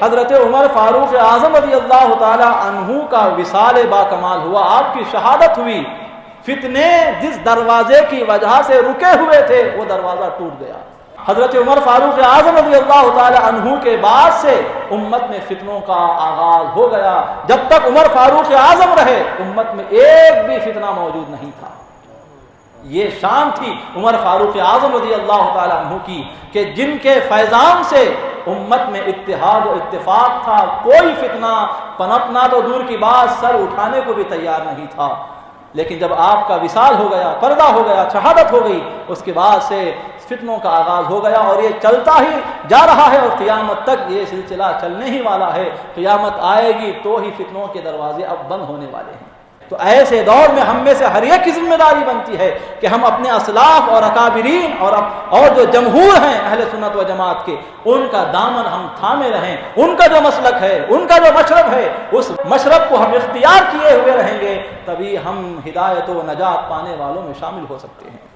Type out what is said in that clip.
حضرت عمر فاروق اعظم رضی اللہ تعالی عنہ کا وصال با کمال ہوا، آپ کی شہادت ہوئی، فتنے جس دروازے کی وجہ سے رکے ہوئے تھے وہ دروازہ ٹوٹ گیا۔ حضرت عمر فاروق اعظم رضی اللہ تعالی عنہ کے بعد سے امت میں فتنوں کا آغاز ہو گیا۔ جب تک عمر فاروق اعظم رہے امت میں ایک بھی فتنہ موجود نہیں تھا۔ یہ شان تھی عمر فاروق اعظم رضی اللہ تعالی عنہ کی کہ جن کے فیضان سے امت میں اتحاد و اتفاق تھا، کوئی فتنہ پنپنا تو دور کی بات سر اٹھانے کو بھی تیار نہیں تھا۔ لیکن جب آپ کا وصال ہو گیا، پردہ ہو گیا، شہادت ہو گئی، اس کے بعد سے فتنوں کا آغاز ہو گیا، اور یہ چلتا ہی جا رہا ہے اور قیامت تک یہ سلسلہ چلنے ہی والا ہے۔ قیامت آئے گی تو ہی فتنوں کے دروازے اب بند ہونے والے ہیں۔ تو ایسے دور میں ہم میں سے ہر ایک کی ذمہ داری بنتی ہے کہ ہم اپنے اسلاف اور اکابرین اور جو جمہور ہیں اہل سنت و جماعت کے، ان کا دامن ہم تھامے رہیں، ان کا جو مسلک ہے، ان کا جو مشرب ہے، اس مشرب کو ہم اختیار کیے ہوئے رہیں گے، تبھی ہم ہدایت و نجات پانے والوں میں شامل ہو سکتے ہیں۔